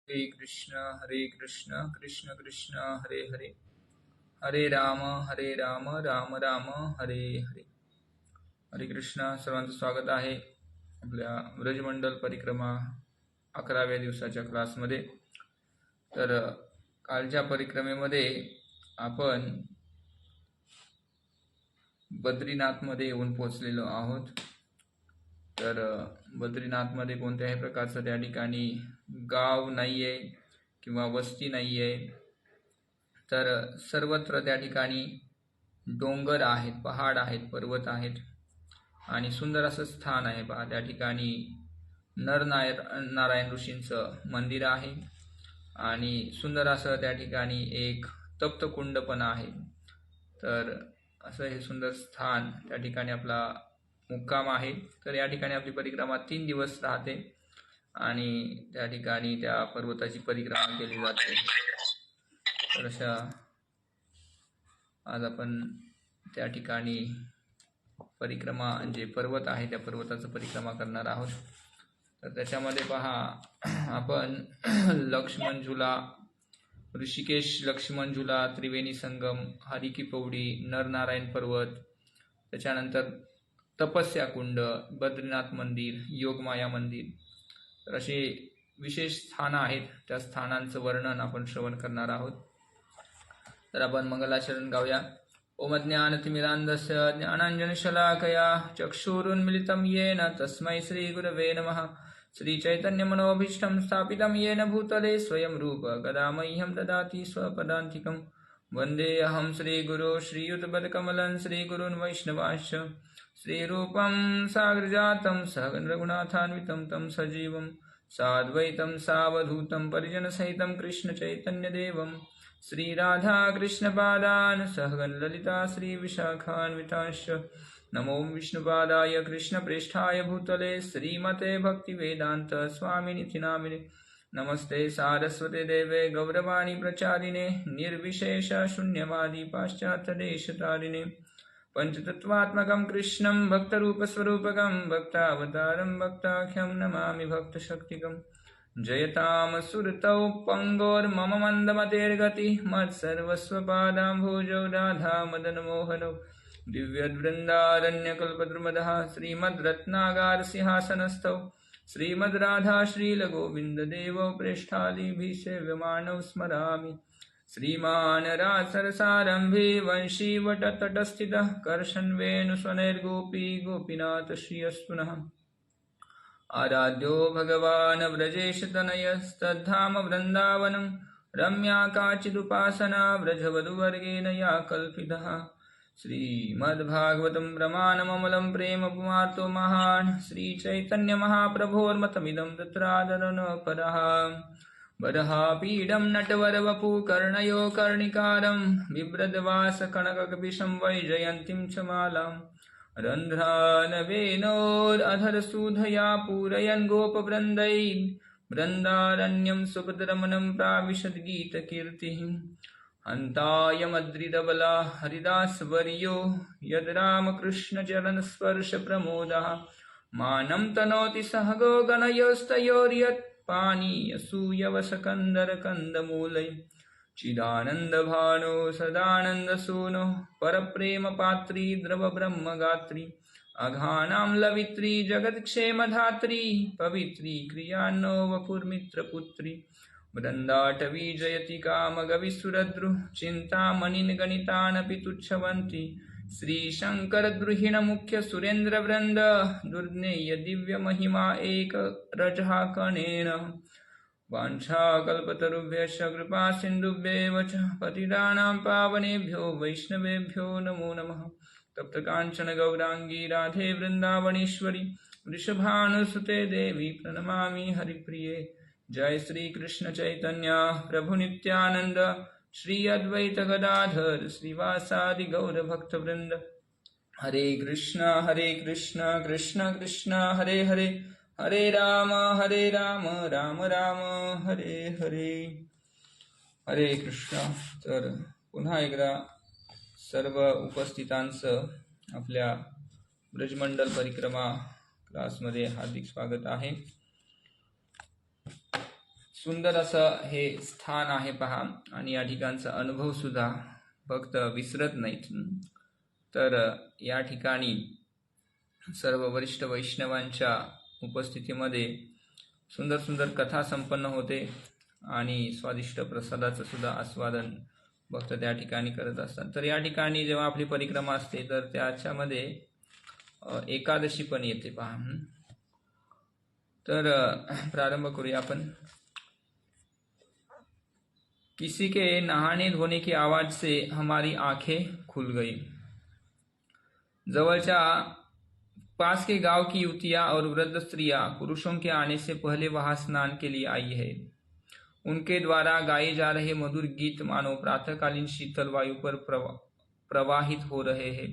हरे कृष्ण कृष्ण कृष्ण हरे हरे, हरे राम राम राम हरे हरे. हरे कृष्ण. सर्वांचं स्वागत आहे आपल्या ब्रजमंडल परिक्रमा 11व्या दिवसाच्या क्लासमध्ये. तर कालच्या परिक्रमेमध्ये आपण बद्रीनाथमध्ये येऊन पोहोचलेलो आहोत. तर बद्रीनाथमध्ये कोणत्याही प्रकारचं त्या ठिकाणी गाव नाहीये किंवा वस्ती नाहीये. तर सर्वत्र त्या ठिकाणी डोंगर आहेत, पहाड आहेत, पर्वत आहेत आणि सुंदर असं स्थान आहे. पहा, त्या ठिकाणी नारायण ऋषींचं मंदिर आहे आणि सुंदर असं त्या ठिकाणी एक तप्तकुंड पण आहे. तर असं हे सुंदर स्थान त्या ठिकाणी आपला मुक्काम आहे. तर या ठिकाणी आपली परिक्रमा 3 दिवस राहते आणि त्या ठिकाणी त्या पर्वताची परिक्रमा केली जाते. तर अशा आज आपण त्या ठिकाणी परिक्रमा जे पर्वत आहे त्या पर्वताचं परिक्रमा करणार आहोत. तर त्याच्यामध्ये पहा, आपण लक्ष्मण झुला, ऋषिकेश लक्ष्मण झुला, त्रिवेणी संगम, हरी की पौडी, नरनारायण पर्वत, त्याच्यानंतर तपस्या कुंड, बद्रीनाथ मंदिर, योगमाया मंदिर, तर असे विशेष स्थानं आहेत. त्या स्थानांचं वर्णन आपण श्रवण करणार आहोत. तर आपण मंगलाचरण गाऊया. ओम ज्ञानतिमिरान्धस्य ज्ञानाञ्जनशलाकया चक्षुरुन्मिलितं येन तस्मै श्रीगुरवे नमः. श्रीचैतन्यमनोभीष्टं स्थापितं येन भूतले स्वयं रूप कदा मह्यं ददाति स्वपदान्तिकं. वन्देऽहं श्रीगुरो श्रीयुतपदकमलं श्रीगुरून् वैष्णवांश्च. श्रीरूपं साग्रजातं सहगण रघुनाथान्वितं तं सजीवं साद्वैतं सावधूतं परिजनसहितं कृष्णचैतन्यदेवं. श्रीराधा कृष्णपादान् सहगण ललिता श्रीविशाखान्वितांश्च. नमो विष्णुपादाय कृष्णप्रेष्ठाय भूतले श्रीमते भक्तिवेदान्त स्वामिनिति नामिने. नमस्ते सारस्वते देवे गौरवाणी प्रचारिणे निर्विशेष शून्यवादी पाश्चात्यदेशतारिणे. पंचतत्वात्मकं कृष्णं भक्तरूपस्वरूपकं भक्तावतारं भक्ताख्यं नमामि भक्तशक्तिकम्. जयताम सुरतौ पंगोर्मम मंदमतेर्गति मत्सर्वस्वपादाम्भोजौ राधा मदन मोहनौ. दिव्यवृन्दारण्यकल्पद्रुमदः श्रीमद्रत्नागार सिंहासनस्थौ श्रीमद् राधा श्रीलगोविन्ददेवौ प्रेष्ठालीभिसेव्यमानौ स्मरामि. श्रीमान् रासरसारम्भे वंशीवटतटस्थितः कर्षन्वेणुस्वनैर्गोपी गोपीनाथ श्रियस्तु नः. आराध्यो भगवान् व्रजेशतनयस्तद्धाम वृन्दावनं रम्या काचिदुपासना व्रजवधूवर्गेण या कल्पितः. श्रीमद्भागवतं प्रमाणममलं प्रेमपुमार्तो महान् श्रीचैतन्यमहाप्रभोर्मतमिदं तत्रादरनपरः. वरहापीडं नटवरवपु कर्णयो कर्णिकारं बिभ्रद्वासकनककपिशं वैजयन्तीं च मालाम्. रन्ध्रानवेनोरधरसूधया पूरयन् गोपवृन्दैः वृन्दारण्यं सुभद्रमनं प्राविशद्गीतकीर्तिः. हन्तायमद्रिदबला हरिदासवर्यो यद्रामकृष्णचरणस्पर्शप्रमोदः. मानं तनोति सहगो गणयोस्तयोर्यत् पानीयसूयवसकन्दरकन्दमूलै. चिदानन्दभानो सदानन्दसूनो परप्रेमपात्री द्रवब्रह्मगात्री. अघानां लवित्री जगत्क्षेमधात्री पवित्री क्रियान्नो वपुर्मित्रपुत्री. वृन्दाटवी जयति कामगविसुरद्रु चिन्तामणिन् गणितानपि तुच्छवन्ति. श्रीशङ्करद्रुहिणमुख्यसुरेन्द्रवृन्द दुर्ज्ञेय दिव्यमहिमा एकरजः-कणेन. वाञ्छाकल्पतरुभ्यश्च कृपा सिन्धुभ्येव च पतितानां पावनेभ्यो वैष्णवेभ्यो नमो नमः. तप्तकाञ्चन गौराङ्गी राधे वृन्दावनेश्वरी वृषभानुसुते देवी प्रणमामि हरिप्रिये. जय श्री कृष्ण चैतन्य प्रभु नित्यानंद श्री अद्वैत गदाधर श्रीवासादि गौर भक्तवृंद. हरे कृष्ण कृष्ण कृष्ण हरे हरे, हरे राम राम राम हरे हरे. हरे कृष्ण. तर पुन्हा एकदा सर्व उपस्थितांचं आपल्या ब्रजमंडल परिक्रमा क्लासमध्ये हार्दिक स्वागत आहे. सुंदर असं हे स्थान आहे पहा, आणि या ठिकाणचा अनुभव सुद्धा भक्त विसरत नाहीत. तर या ठिकाणी सर्व वरिष्ठ वैष्णवांच्या उपस्थितीमध्ये सुंदर सुंदर कथा संपन्न होते आणि स्वादिष्ट प्रसादाचं सुद्धा आस्वादन भक्त त्या ठिकाणी करत असतात. तर या ठिकाणी जेव्हा आपली परिक्रमा असते तर त्याच्यामध्ये एकादशी पण येते पहा. तर प्रारंभ करूया आपण. किसी के नहाने धोने की आवाज से हमारी आंखें खुल गई. जवळच्या पास के गांव की युवतियां और वृद्ध स्त्रियां पुरुषों के आने से पहले वहां स्नान के लिए आई है. उनके द्वारा गाए जा रहे मधुर गीत मानो प्रातःकालीन शीतल वायु पर प्रवाहित हो रहे हैं.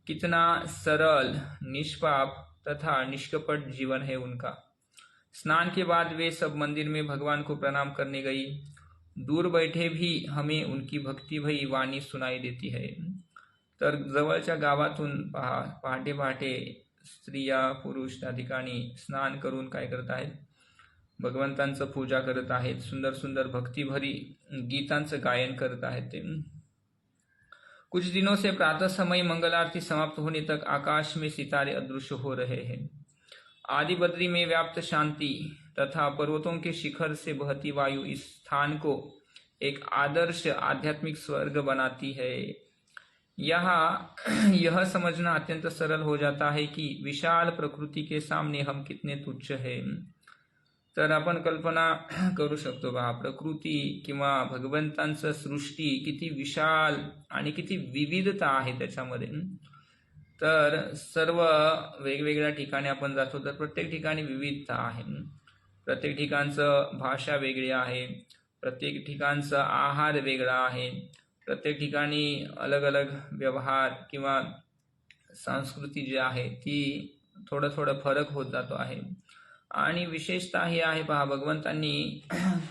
कितना सरल, निष्पाप तथा निष्कपट जीवन है उनका. स्नान के बाद वे सब मंदिर में भगवान को प्रणाम करने गई. दूर बैठे भी हमें उनकी भक्तिभयी वाणी सुनाई देती है. तर जवळच्या गावातून पहाटे पहाटे स्त्रिया पुरुष त्या ठिकाणी स्नान करून काय करत आहेत, भगवंतांचं पूजा करत आहेत. सुंदर सुंदर भक्तिभरी गीतांचं गायन करत आहेत ते. कुछ दिनों से प्रातः समय मंगल आरती समाप्त होने तक आकाश में सितारे अदृश्य हो रहे हैं. आदि बद्री में व्याप्त शांति तथा पर्वतों के शिखर से बहती वायु इस स्थान को एक आदर्श आध्यात्मिक स्वर्ग बनाती है. यहाँ यह समझना अत्यंत सरल हो जाता है कि विशाल प्रकृति के सामने हम कितने तुच्छ हैं. तर आपण कल्पना करू शकतो बघा, प्रकृती किंवा भगवंतांचं सृष्टी किती विशाल आणि किती विविधता आहे त्याच्यामध्ये. तर सर्व वेगवेगळ्या ठिकाणी आपण जातो तर प्रत्येक ठिकाणी विविधता आहे. प्रत्येक ठिकाणचं भाषा वेगळी आहे, प्रत्येक ठिकाणचा आहार वेगळा आहे, प्रत्येक ठिकाणी अलग अलग व्यवहार किंवा संस्कृती जी आहे ती थोडं फरक होत जातो आहे. आणि विशेषतः हे आहे पहा, भगवंतांनी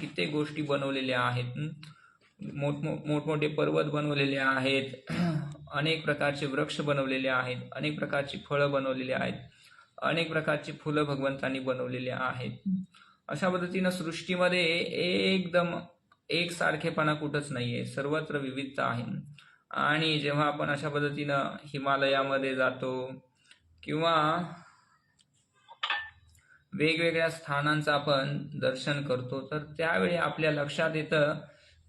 कित्येक गोष्टी बनवलेल्या आहेत. मोठमोठे पर्वत बनवलेले आहेत, अनेक प्रकारचे वृक्ष बनवलेले आहेत, अनेक प्रकारची फळं बनवलेली आहेत, अनेक प्रकारची फुलं भगवंतांनी बनवलेली आहेत. अशा पद्धतीनं सृष्टीमध्ये एकदम एकसारखेपणा कुठंच नाहीये, सर्वत्र विविधता आहे. आणि जेव्हा आपण अशा पद्धतीनं हिमालयामध्ये जातो किंवा वेगवेगळ्या स्थानांचं आपण दर्शन करतो तर त्यावेळी आपल्या लक्षात येतं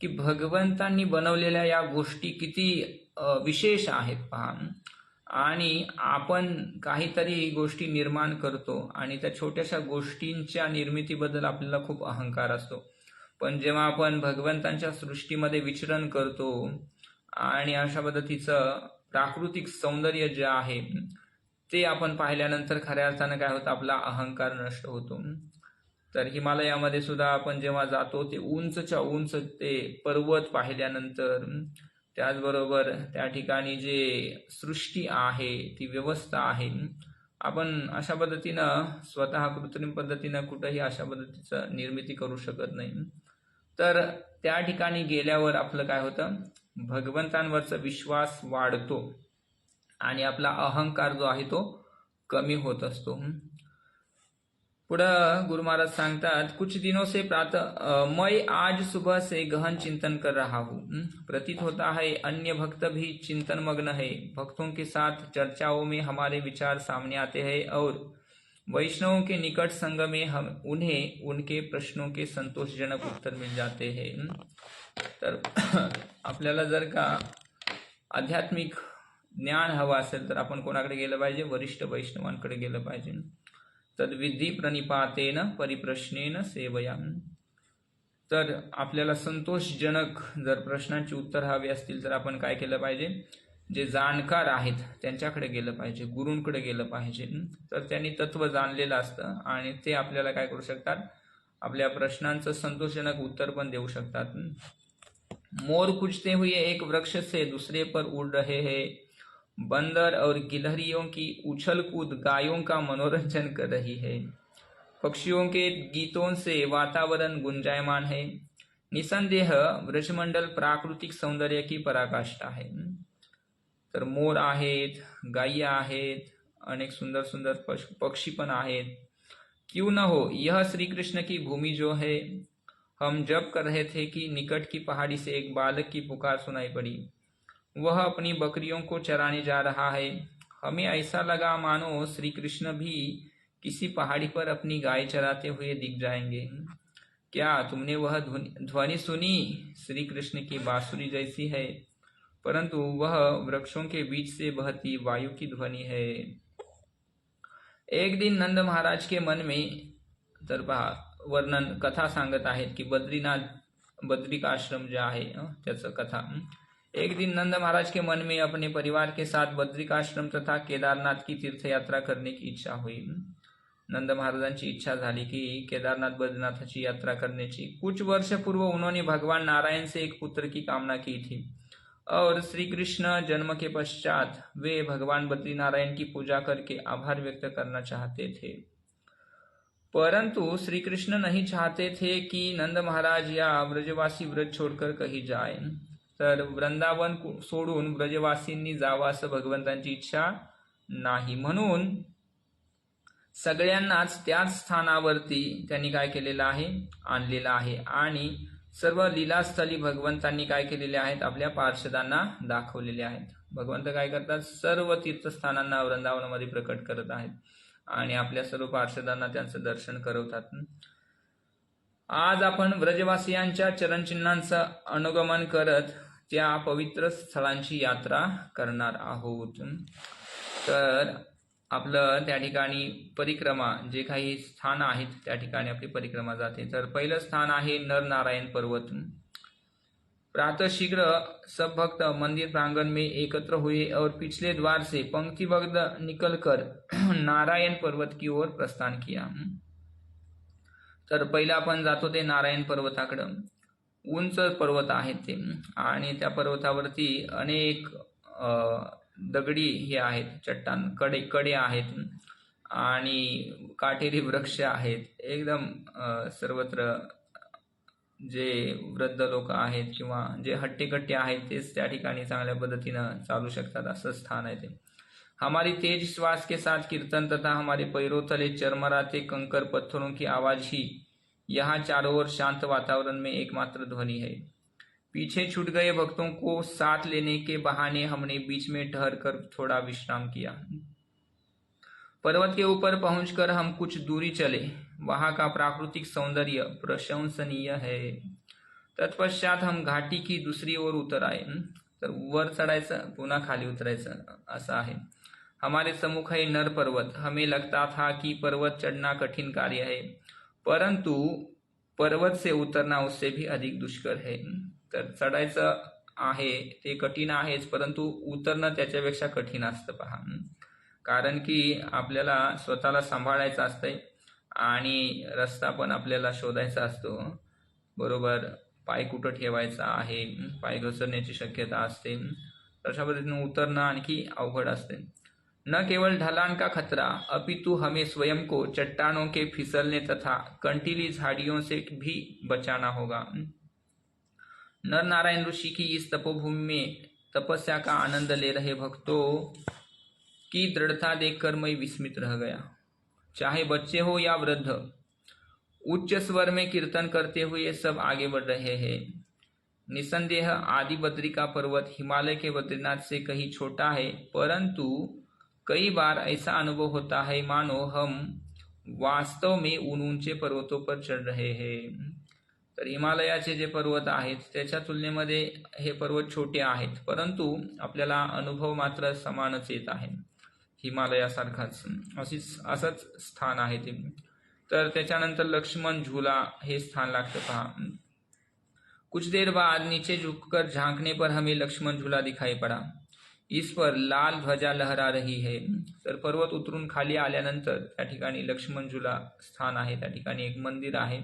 की भगवंतांनी बनवलेल्या या गोष्टी किती विशेष आहेत पहा. आणि आपण काहीतरी गोष्टी निर्माण करतो आणि त्या छोट्याशा गोष्टींच्या निर्मितीबद्दल आपल्याला खूप अहंकार असतो. पण जेव्हा आपण भगवंतांच्या सृष्टीमध्ये विचरण करतो आणि अशा पद्धतीचं प्राकृतिक सौंदर्य जे आहे ते आपण पाहिल्यानंतर खऱ्या अर्थानं काय होतं, आपला अहंकार नष्ट होतो. तर हिमालयामध्ये सुद्धा आपण जेव्हा जातो ते उंचच्या उंच ते पर्वत पाहिल्यानंतर, त्याचबरोबर त्या ठिकाणी जे सृष्टी आहे ती व्यवस्था आहे, आपण अशा पद्धतीनं स्वतः कृत्रिम पद्धतीनं कुठंही अशा पद्धतीचं निर्मिती करू शकत नाही. तर त्या ठिकाणी गेल्यावर आपलं काय होतं, भगवंतांवरचा विश्वास वाढतो आणि आपला अहंकार जो आहे तो कमी होत असतो. पुढं गुरु महाराज सांगतात, कुछ दिनों से मैं आज सुबह से गहन चिंतन कर रहा हूँ. प्रतीत होता है अन्य भक्त भी चिंतन मग्न है. भक्तों के साथ चर्चाओं में हमारे विचार सामने आते हैं और वैष्णवों के निकट संग में हम उन्हें उनके प्रश्नों के संतोषजनक उत्तर मिल जाते हैं. तर आपल्याला जर का आध्यात्मिक ज्ञान हवं असेल तर आपण कोणाकडे गेलं पाहिजे, वरिष्ठ वैष्णवांकडे गेलं पाहिजे. तद्विधी प्रणिपातेन परिप्रश्नेन सेवया. तर आपल्याला संतोषजनक जर प्रश्नांची उत्तर हवी असतील तर आपण काय केलं पाहिजे, जे जाणकार आहेत त्यांच्याकडे गेलं पाहिजे, गुरूंकडे गेलं पाहिजे. तर त्यांनी तत्व जाणलेलं असतं आणि ते आपल्याला काय करू शकतात, आपल्या प्रश्नांचं संतोषजनक उत्तर पण देऊ शकतात. मोर कूदते हुए एक वृक्ष से दूसरे पर उड़ रहे हैं. बंदर और गिलहरियों की उछल कूद गायों का मनोरंजन कर रही है. पक्षियों के गीतों से वातावरण गुंजायमान है. निसंदेह ब्रजमंडल प्राकृतिक सौंदर्य की पराकाष्ठा है. तर मोर आहेत, गायी आहेत, अनेक सुंदर सुंदर पक्षी पण आहेत. क्यों न हो, यह श्री कृष्ण की भूमि जो है हम जप कर रहे थे कि निकट की पहाड़ी से एक बालक की पुकार सुनाई पड़ी। वह अपनी बकरियों को चराने जा रहा है। हमें ऐसा लगा मानो श्री कृष्ण भी किसी पहाड़ी पर अपनी गाय चराते हुए दिख जाएंगे। क्या तुमने वह ध्वनि सुनी? श्री कृष्ण की बांसुरी जैसी है, परंतु वह वृक्षों के बीच से बहती वायु की ध्वनि है। एक दिन नंद महाराज के मन में, तर पहा वर्णन कथा सांगत आहेत की बद्रिकाश्रम जे आहे त्याचं कथा। एक दिन नंद महाराज के मन में अपने परिवार के साथ बद्रिकाश्रम तथा केदारनाथ की तीर्थयात्रा करने की इच्छा हुई। नंद महाराजांची इच्छा झाली की केदारनाथ बद्रीनाथाची यात्रा करण्याची। कुछ वर्ष पूर्व उन्होंने भगवान नारायण से एक पुत्र की कामना की थी और श्री कृष्ण जन्म के पश्चात वे भगवान बद्रीनारायण की पूजा करके आभार व्यक्त करना चाहते थे। परंतु श्री कृष्ण नहीं चाहते थे कि नंद महाराज या ब्रजवासी ब्रज छोड़कर कहीं जाए। तर वृंदावन सोडून ब्रजवासींनी जावं असं भगवंतांची इच्छा नाही, म्हणून सगळ्यांनाच त्याच स्थानावरती त्यांनी काय केलेलं आहे, आणलेलं आहे आणि सर्व लीलास्थली भगवंतांनी काय केलेले आहेत, आपल्या पार्षदांना दाखवलेले आहेत। भगवंत काय करतात, सर्व तीर्थस्थानांना वृंदावनामध्ये प्रकट करत आहेत आणि आपल्या सर्व पार्षदांना त्यांचं दर्शन करवतात। आज आपण ब्रजवासियांच्या चरणचिन्हांचं अनुगमन करत त्या पवित्र स्थळांची यात्रा करणार आहोत। तर आपलं त्या ठिकाणी परिक्रमा, जे काही स्थान आहेत त्या ठिकाणी आपली परिक्रमा जाते। तर पहिलं स्थान आहे नरनारायण पर्वत। प्रातः शीघ्र सब भक्त मंदिर प्रांगण में एकत्र हुए और पिछले द्वार से पंक्तिबद्ध निकलकर नारायण पर्वत की ओर प्रस्थान किया। तर पहिला आपण जातो ते नारायण पर्वताकडं। उंच पर्वत आहेत ते आणि त्या पर्वतावरती अनेक दगडी हे आहेत, चट्टान कडे आहेत आणि काटेरी वृक्ष आहेत। एकदम सर्वत्र जे वृद्ध लोक आहेत किंवा जे हट्टेकट्टे आहेत तेच त्या ठिकाणी चांगल्या पद्धतीनं चालू शकतात, असं स्थान आहे ते। हमारी तेज श्वास के साथ कीर्तन तथा हमारे पैरों तले चरमराते कंकर पत्थरों की आवाज ही यहाँ चारों ओर शांत वातावरण में एकमात्र ध्वनि है। पीछे छूट गए भक्तों को साथ लेने के बहाने हमने बीच में ठहर कर थोड़ा विश्राम किया। पर्वत के ऊपर पहुंचकर हम कुछ दूरी चले। वहां का प्राकृतिक सौंदर्य प्रशंसनीय है। तत्पश्चात हम घाटी की दूसरी ओर उतर आए। तर वर चढायचं पुन्हा खाली उतरायचं असं आहे। हमारे सम्मुख है नर पर्वत। हमें लगता था कि पर्वत चढ़ना कठिन कार्य है, परंतु पर्वत से उतरना उससे भी अधिक दुष्कर है। तर चढायचं आहे ते कठीण आहेच, परंतु उतरणं त्याच्यापेक्षा कठीण असतं पहा। कारण की आपल्याला स्वतःला सांभाळायचं असतंय आणि रस्ता पण आपल्याला शोधायचा असतो, बरोबर। पाय कुठं ठेवायचा आहे, पाय घसरण्याची शक्यता असते, तशा पद्धतीने उतरणं आणखी अवघड असते। न केवल ढलान का खतरा, अपितु हमें स्वयं को चट्टानों के फिसलने तथा कंटीली झाड़ियों से भी बचाना होगा। नर नारायण ऋषि की इस तपोभूमि में तपस्या का आनंद ले रहे भक्तों की दृढ़ता देखकर मैं विस्मित रह गया। चाहे बच्चे हो या वृद्ध, उच्च स्वर में कीर्तन करते हुए सब आगे बढ़ रहे हैं। निसंदेह आदि बद्री का पर्वत हिमालय के बद्रीनाथ से कहीं छोटा है, परंतु कई बार ऐसा अनुभव होता है मानो हम वास्तव में उन ऊंचे पर्वतों पर चढ़ रहे हैं। तर हिमालयाचे जे पर्वत आहेत त्याच्या तुलनेमध्ये हे पर्वत छोटे आहेत, परंतु आपल्याला अनुभव मात्र समानच येत आहे, हिमालयासारखाच असंच स्थान आहे ते। तर त्याच्यानंतर लक्ष्मण झूला हे स्थान लागतं पहा। कुछ देर बाद नीचे झुककर झांकने पर हमें लक्ष्मण झूला दिखाई पड़ा। इस पर लाल ध्वजा लहरा रही है। तर पर्वत उतरून खाली आल्यानंतर त्या ठिकाणी लक्ष्मण झूला स्थान आहे, त्या ठिकाणी एक मंदिर आहे।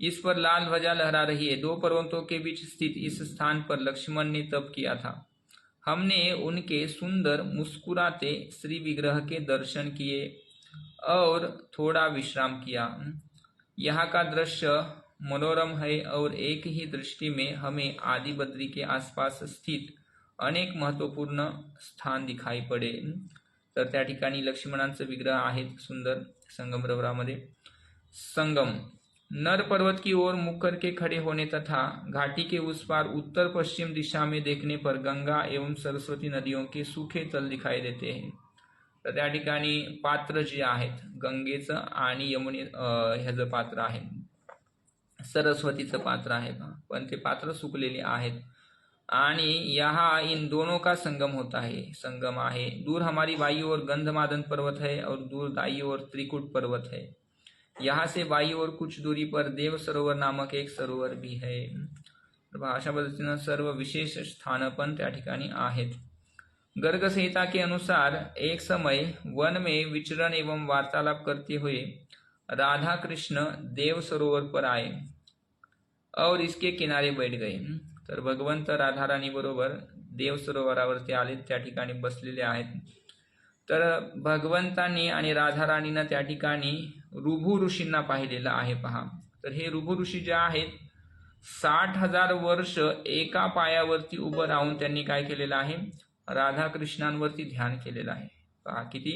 इस पर लाल ध्वजा लहरा रही है। दो पर्वतों के बीच स्थित इस स्थान पर लक्ष्मण ने तप किया था। हमने उनके सुंदर मुस्कुराते श्री विग्रह के दर्शन किए और थोड़ा विश्राम किया। यहाँ का दृश्य मनोरम है और एक ही दृष्टि में हमें आदि बद्री के आसपास स्थित अनेक महत्वपूर्ण स्थान दिखाई पडे। तर त्या ठिकाणी लक्ष्मणांचं विग्रह आहेत सुंदर संगमरवरामध्ये। संगम नर पर्वत की ओर मुख करके खड़े होने तथा घाटी के उस पार उत्तर पश्चिम दिशा में देखने पर गंगा एवं सरस्वती नदियों के सूखे तल दिखाई देते हैं. तर त्या ठिकाणी पात्र जे आहेत गंगेचं आणि ह्याचं पात्र आहे, सरस्वतीचं पात्र आहे, पण ते पात्र सुकलेले आहेत. आणि यहाँ इन दोनों का संगम होता है, संगम आहे. दूर हमारी बाई ओर गंधमादन पर्वत है और दूर दाई ओर त्रिकुट पर्वत है. यहाँ से बाई ओर कुछ दूरी पर देव सरोवर नामक एक सरोवर भी है. अशा पद्धतीनं सर्व विशेष स्थान पण त्या ठिकाणी आहेत. गर्ग संहिता के अनुसार एक समय वन में विचरण एवं वार्तालाप करते हुए राधा कृष्ण देव सरोवर पर आए और इसके किनारे बैठ गए. तर भगवंत राधाराणी बरोबर देव सरोवरावरती आले, त्या ठिकाणी बसलेले आहेत. तर भगवंतांनी आणि राधाराणीनं त्या ठिकाणी ऋभू ऋषींना पाहिलेलं आहे. पहा, तर हे ऋभू ऋषी जे आहेत 60,000 वर्ष एका पायावरती उभं राहून त्यांनी काय केलेलं आहे, राधाकृष्णांवरती ध्यान केलेलं आहे. पहा किती,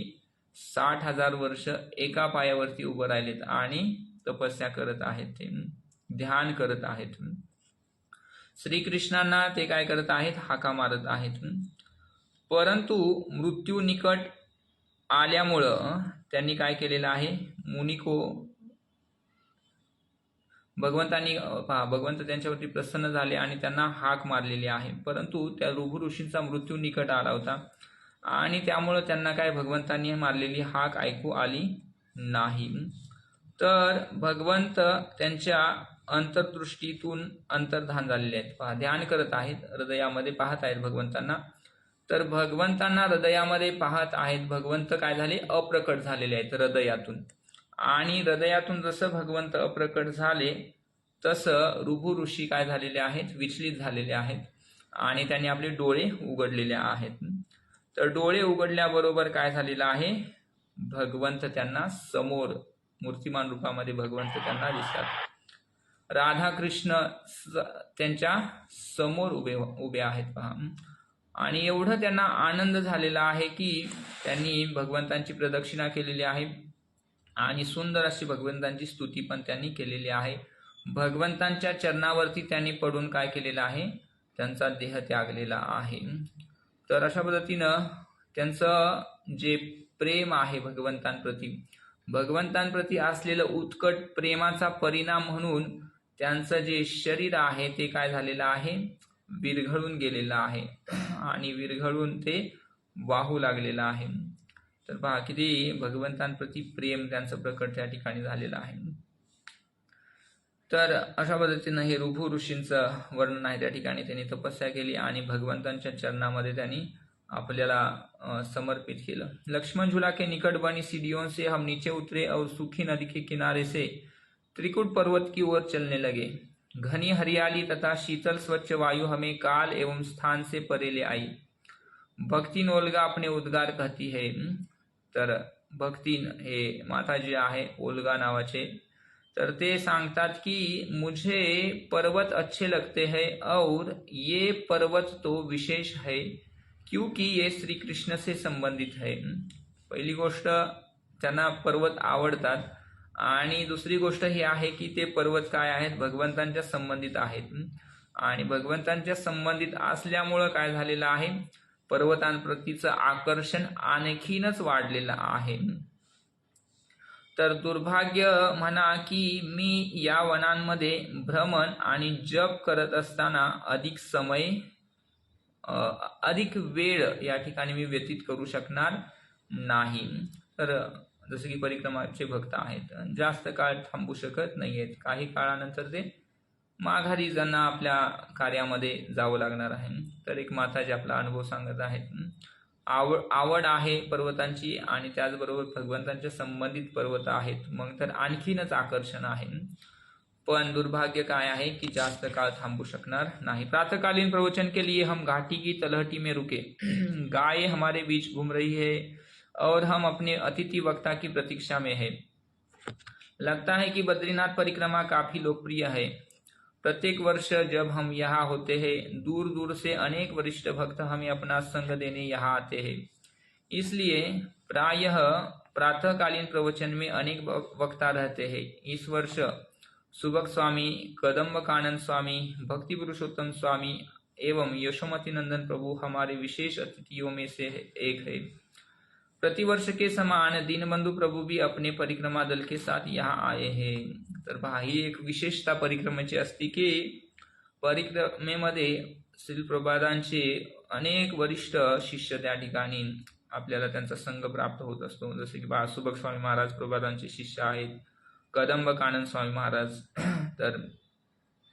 60,000 वर्ष एका पायावरती उभं राहिलेत आणि तपस्या करत आहेत, ते ध्यान करत आहेत. श्रीकृष्णांना ते काय करत आहेत, हाका मारत आहेत. परंतु मृत्यू निकट आल्यामुळं त्यांनी काय केलेलं आहे, मुनिको भगवंत त्यांच्यावरती प्रसन्न झाले आणि त्यांना हाक मारलेली आहे. परंतु त्या ऋभू ऋषींचा मृत्यू निकट आला होता आणि त्यामुळं त्यांना काय भगवंतांनी मारलेली हाक ऐकू आली नाही. तर भगवंत त्यांच्या अंतर्दृष्टीतून अंतर्धान झालेले आहेत. पहा, ध्यान करत आहेत, हृदयामध्ये पाहत आहेत भगवंतांना. तर भगवंतांना हृदयामध्ये पाहत आहेत. भगवंत काय झाले, अप्रकट झालेले आहेत हृदयातून. आणि हृदयातून जसं भगवंत अप्रकट झाले तसं ऋभू ऋषी काय झालेले आहेत, विचलित झालेले आहेत आणि त्यांनी आपले डोळे उघडलेले आहेत. तर डोळे उघडल्याबरोबर काय झालेलं आहे, भगवंत त्यांना समोर मूर्तिमान रूपामध्ये भगवंत त्यांना दिसतात. राधाकृष्ण त्यांच्या समोर उभे आहेत. पहा, आणि एवढं त्यांना आनंद झालेला आहे की त्यांनी भगवंतांची प्रदक्षिणा केलेली आहे आणि सुंदर अशी भगवंतांची स्तुती पण त्यांनी केलेली आहे. भगवंतांच्या चरणावरती त्यांनी पडून काय केलेलं आहे, त्यांचा देह त्यागलेला आहे. तर अशा पद्धतीनं त्यांचं जे प्रेम आहे भगवंतांप्रती असलेलं उत्कट प्रेमाचा परिणाम म्हणून त्यांचं जे शरीर आहे ते काय झालेलं आहे, विरघळून गेलेलं आहे आणि विरघळून ते वाहू लागलेलं आहे. तर पहा किती भगवंतांप्रती प्रेम त्यांचं प्रकट त्या ठिकाणी झालेलं आहे. तर अशा पद्धतीनं हे ऋभू ऋषींचं वर्णन आहे. त्या ठिकाणी त्यांनी तपस्या केली आणि भगवंतांच्या चरणामध्ये त्यांनी आपल्याला समर्पित केलं. लक्ष्मण झूला के निकट बनी सीढ़ियों से हम नीचे उतरे और सूखी नदी के किनारे से त्रिकुट पर्वत की ओर चलने लगे. घनी हरियाली तथा शीतल स्वच्छ वायु हमें काल एवं स्थान से परे ले आई. भक्तीन ओल्गा अपने उद्गार कहती है. तर भक्तीन हे माता जी आहे ओल्गा नावाचे, तर ते सांगतात की मुझे पर्वत अच्छे लगते हैं और ये पर्वत तो विशेष है क्योंकि ये श्री कृष्ण से संबंधित है. पहिली गोष्ट त्यांना पर्वत आवडतात आणि दुसरी गोष्ट ही आहे की ते पर्वत काय आहेत, भगवंतांच्या संबंधित आहेत आणि भगवंतांच्या संबंधित असल्यामुळं काय झालेलं आहे, पर्वतांप्रतीचं आकर्षण आणखीनच वाढलेलं आहे. तर दुर्भाग्य म्हणा की मी या वनांमध्ये भ्रमण आणि जप करत असताना अधिक वेळ या ठिकाणी मी व्यतीत करू शकणार नाही. तर जसं की परिक्रमाचे भक्त आहेत, जास्त काळ थांबू शकत नाहीयेत. काही काळानंतर ते माघारी ज्यांना आपल्या कार्यामध्ये जावं लागणार आहे. तर एक माताजी आपला अनुभव सांगत आहेत. आवड आहे पर्वतांची आणि त्याचबरोबर भगवंतांच्या संबंधित पर्वत आहेत, मग तर आणखीनच आकर्षण आहे. पण दुर्भाग्य काय आहे की जास्त काळ थांबू शकणार नाही. प्रातःकालीन प्रवचन के लिए हम घाटी की तलहटी में रुके. गाय हमारे बीच घूम रही है और हम अपने अतिथि वक्ता की प्रतीक्षा में है. लगता है कि बद्रीनाथ परिक्रमा काफी लोकप्रिय है. प्रत्येक वर्ष जब हम यहाँ होते हैं दूर दूर से अनेक वरिष्ठ भक्त हमें अपना संग देने यहाँ आते हैं. इसलिए प्रायः प्रातःकालीन प्रवचन में अनेक वक्ता रहते हैं. इस वर्ष सुबक स्वामी, कदम्बकानंद स्वामी, भक्ति पुरुषोत्तम स्वामी एवं यशोमती नंदन प्रभु हमारे विशेष अतिथियों में से एक है। प्रतिवर्ष के समान दीनबंधु प्रभू भी अपने परिक्रमा दल के साथ यहाँ आए हैं। तर पहा, ही एक विशेषता परिक्रमेची असते की परिक्रमेमध्ये श्री प्रभुपादांचे अनेक वरिष्ठ शिष्य त्या ठिकाणी आपल्याला त्यांचा संघ प्राप्त होत असतो। जसे की पहा, सुबक स्वामी महाराज प्रभुपादांचे शिष्य आहेत, कदंबकानंद स्वामी महाराज, तर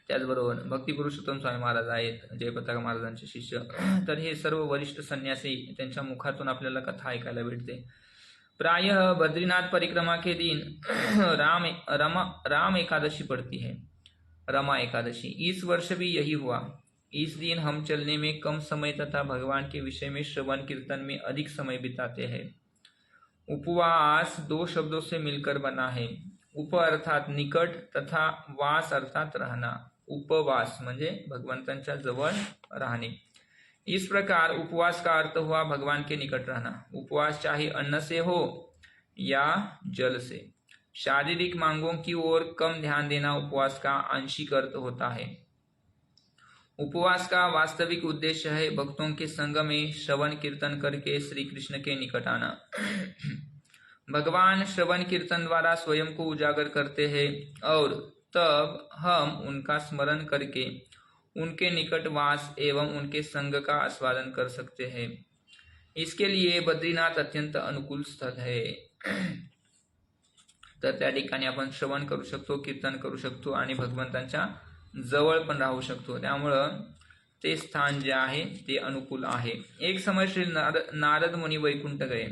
त्याचबरोबर भक्ती पुरुषोत्तम स्वामी महाराज आहेत, जयपताका महाराजांचे शिष्य। तर हे सर्व वरिष्ठ संन्यासी त्यांच्या मुखातून आपल्याला कथा ऐकायला भेटते। प्रायः बद्रीनाथ परिक्रमा के दिन राम एकादशी पड़ती है, रमा एकादशी। इस वर्ष भी यही हुआ। इस दिन हम चलने में कम समय तथा भगवान के विषय में श्रवण कीर्तन में अधिक समय बिताते हैं। उपवास दो शब्दों से मिलकर बना है। उप अर्थात निकट तथा वास अर्थात रहना। उपवास म्हणजे भगवंतांच्या जवळ राहणे। इस प्रकार उपवास का अर्थ हुआ भगवान के निकट रहना। उपवास चाहे अन्न से हो या जल से। शारीरिक मांगों की ओर कम ध्यान देना उपवास का आंशिक अर्थ होता है। उपवास का वास्तविक उद्देश्य है भक्तों के संग में श्रवण कीर्तन करके श्री कृष्ण के निकट आना। भगवान श्रवण कीर्तन द्वारा स्वयं को उजागर करते हैं और तब हम उनका स्मरण करके उनके निकटवास एवं उनके संग का आस्वादन कर सकते हैं। इसके लिए बद्रीनाथ अत्यंत अनुकूल स्थल है। तर त्या ठिकाणी आपण श्रवण करू शकतो, कीर्तन करू शकतो आणि भगवंतांच्या जवळ पण राहू शकतो। त्यामुळं ते स्थान जे आहे ते अनुकूल आहे। एक समय श्री नारद मुनी वैकुंठ गए।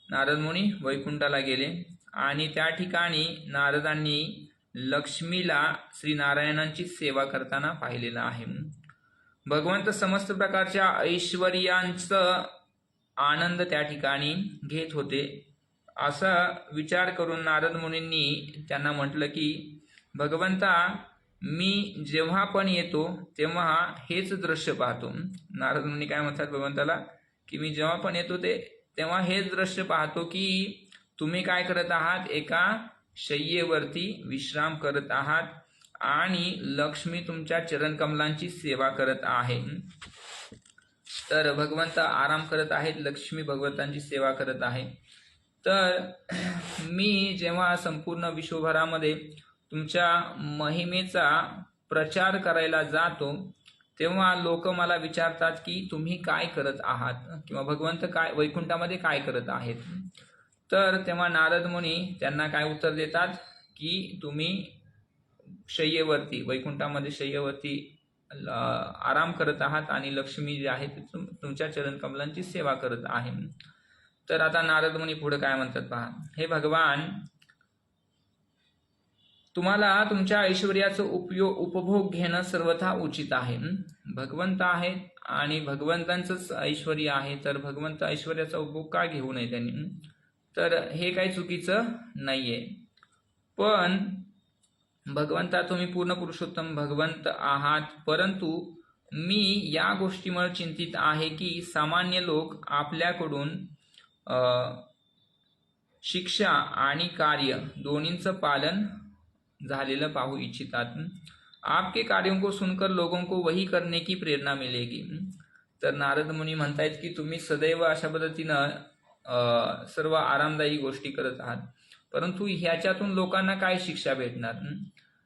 नारद मुनी वैकुंठाला गेले आणि त्या ठिकाणी नारदांनी लक्ष्मीला श्री नारायणांची सेवा करताना पाहिलेलं आहे। भगवंत समस्त प्रकारच्या ऐश्वर्यांचं आनंद त्या ठिकाणी घेत होते। असा विचार करून नारद मुनींनी त्यांना म्हटलं की भगवंता, मी जेव्हा पण येतो तेव्हा हेच दृश्य पाहतो। नारद मुनी काय म्हणतात भगवंताला की मी जेव्हा पण येतो तेव्हा हेच दृश्य पाहतो की तुम्ही काय करत आहात, एका शय्येवरती विश्राम करत आहात आणि लक्ष्मी तुमच्या चरण कमलांची सेवा करत आहे। तर भगवंत आराम करत आहेत, लक्ष्मी भगवंतांची सेवा करत आहे। तर मी जेव्हा संपूर्ण विश्वभरामध्ये तुमच्या महिमेचा प्रचार करायला जातो तेव्हा लोक मला विचारतात की तुम्ही काय करत आहात किंवा भगवंत काय वैकुंठामध्ये काय करत आहेत। तर तेव्हा नारद मुनी त्यांना काय उत्तर देतात की तुम्ही शय्येवरती वैकुंठामध्ये शय्येवरती आराम करत आहात आणि लक्ष्मी जी आहे तुमच्या चरण कमलांची सेवा करत आहे। तर आता नारद मुनी पुढे काय म्हणतात पहा, हे भगवान, तुम्हाला तुमच्या ऐश्वर्याचं उपभोग घेणं सर्वथा उचित आहे। भगवंत आहेत आणि भगवंतांचंच ऐश्वर्य आहे, तर भगवंत ऐश्वर्याचा उपभोग का घेऊ नये त्यांनी? तर हे काही चुकीचं नाहीये। पण भगवंता, तुम्ही पूर्ण पुरुषोत्तम भगवंत आहात, परंतु मी या गोष्टीमुळे चिंतित आहे की सामान्य लोक आपल्याकडून शिक्षा आणि कार्य दोन्हींचं पालन झालेलं पाहू इच्छितात। आपके कार्यों को सुनकर लोगों को वही करने की प्रेरणा मिलेगी। तर नारद मुनी म्हणतायत की तुम्ही सदैव अशा पद्धतीनं सर्व आरामदायी गोष्टी करत आहात, परंतु ह्याच्यातून लोकांना काय शिक्षा भेटणार?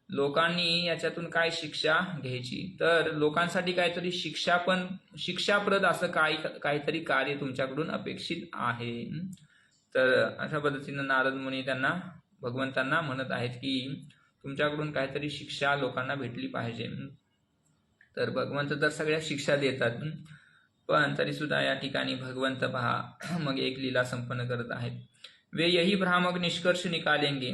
लोकांनी याच्यातून काय शिक्षा घ्यायची? तर लोकांसाठी काहीतरी शिक्षाप्रद असं काहीतरी कार्य तुमच्याकडून अपेक्षित आहे। तर अशा पद्धतीनं नारद मुनी त्यांना भगवंतांना म्हणत आहेत की तुमच्याकडून काहीतरी शिक्षा लोकांना भेटली पाहिजे। तर भगवंत तर सगळ्या शिक्षा देतात, पण तरी सुद्धा या ठिकाणी भगवंत पहा मग एक लीला संपन्न करत आहेत। वे यही भ्रामक निष्कर्ष निकालेंगे।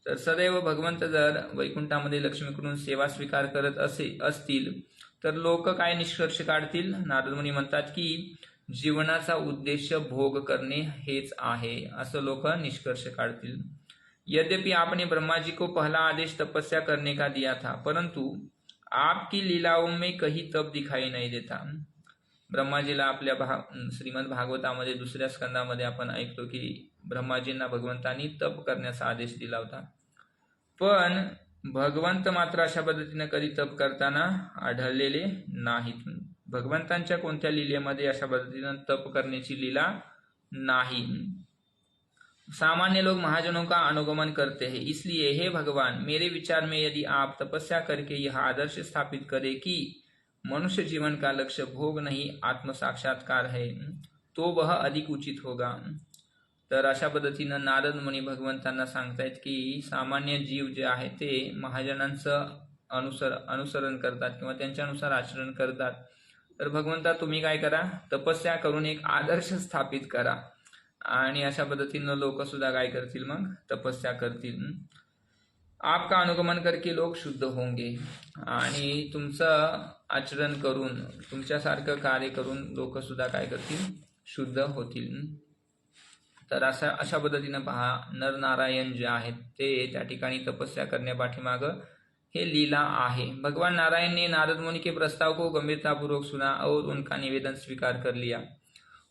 तर सदैव भगवंत जर वैकुंठामध्ये लक्ष्मीकडून सेवा स्वीकार करत असतील तर लोक काय निष्कर्ष काढतील? नारद मुनी म्हणतात की जीवनाचा उद्देश्य भोग करणे हेच आहे, असं लोक निष्कर्ष काढतील। यद्यपि आपने ब्रह्मा जी को पहला आदेश तपस्या करने का दिया था, परंतु आपकी लीलाओं में कहीं तप दिखाई नहीं देता। ब्रह्माजीला आपल्या श्रीमद भागवतामध्ये दुसऱ्या स्कंदामध्ये आपण ऐकतो की ब्रह्माजींना भगवंतांनी तप करण्याचा आदेश दिला होता, पण भगवंत मात्र अशा पद्धतीने कधी तप करताना आढळलेले नाहीत. भगवंतांच्या कोणत्या लीलेमध्ये अशा पद्धतीनं तप करण्याची लीला नहीं. सामान्य लोग महाजनों का अनुगमन करते हैं, इसलिए हे भगवान, मेरे विचार में यदि आप तपस्या करके यह आदर्श स्थापित करें कि मनुष्य जीवन का लक्ष्य भोग नहीं आत्म साक्षात्कार है, तो वह अधिक उचित होगा. तर अशा पद्धतीनं नारद मुनी भगवंतांना सांगतायत की सामान्य जीव जे आहे ते महाजनांचं अनुसरण करतात किंवा त्यांच्यानुसार आचरण करतात. तर भगवंता तुम्ही काय करा, तपस्या करून एक आदर्श स्थापित करा आणि अशा पद्धतीनं लोक सुद्धा काय करतील, मग तपस्या करतील. आपका अनुगमन करके लोक शुद्ध होंगे. आणि तुमचं आचरण करून तुमच्यासारखं कार्य करून लोक सुद्धा काय करतील, शुद्ध होतील. तर अशा पद्धतीनं पहा, नरनारायण जे आहेत ते त्या ठिकाणी तपस्या करण्यापाठीमागं हे लीला आहे. भगवान नारायण ने नारद मुनि के प्रस्ताव को गंभीरतापूर्वक सुना और उनका निवेदन स्वीकार कर लिया.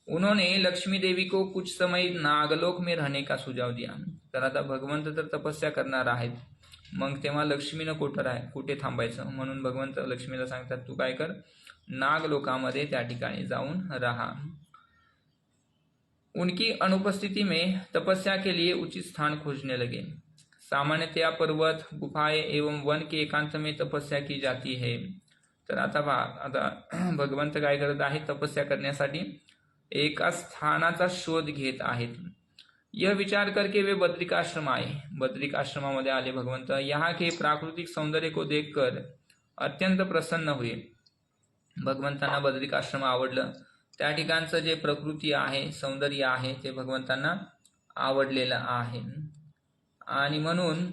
उन्होंने लक्ष्मी देवी को कुछ समय नागलोक में रहने का सुझाव दिया. तर आता भगवंत तर तपस्या करणार आहेत, मग तेव्हा लक्ष्मीनं कुठे थांबायचं, म्हणून भगवंत लक्ष्मीला सांगतात तू काय कर, नागलोकामध्ये त्या ठिकाणी जाऊन राहा. उनकी अनुपस्थिति में तपस्या के लिए उचित स्थान खोजने लगे. सामान्यतया पर्वत, गुफाएं एवं वन के एकांत में तपस्या की जाती है. तर आता भगवंत काय करत आहेत, तपस्या करण्यासाठी एका स्थानाचा शोध घेत आहेत. यह विचार करके वे बद्रिकाश्रम आए. बद्रिकाश्रमामध्ये आले भगवंत. यहाँ के प्राकृतिक सौंदर्य को देखकर अत्यंत प्रसन्न हुए. भगवंतांना बद्रिकाश्रम आवडलं. त्या ठिकाणचं जे प्रकृती आहे, सौंदर्य आहे, ते भगवंतांना आवडलेलं आहे. आणि म्हणून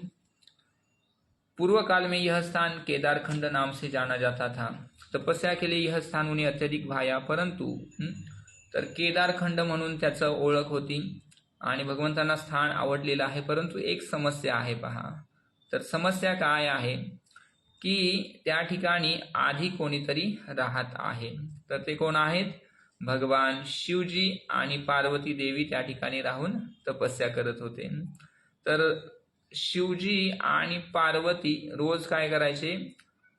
पूर्व काल में यह स्थान केदारखंड नाम से जाना जाता था. तपस्या के लिए यह स्थान उन्हें अत्यधिक भाया, परंतु तर केदारखंड म्हणून त्याचं ओळख होती आणि भगवंतांना स्थान आवडलेलं आहे. परंतु एक समस्या आहे पहा. तर समस्या काय आहे की त्या ठिकाणी आधी कोणीतरी राहत आहे. तर ते कोण आहेत, भगवान शिवजी आणि पार्वती देवी त्या ठिकाणी राहून तपस्या करत होते. तर शिवजी आणि पार्वती रोज काय करायचे,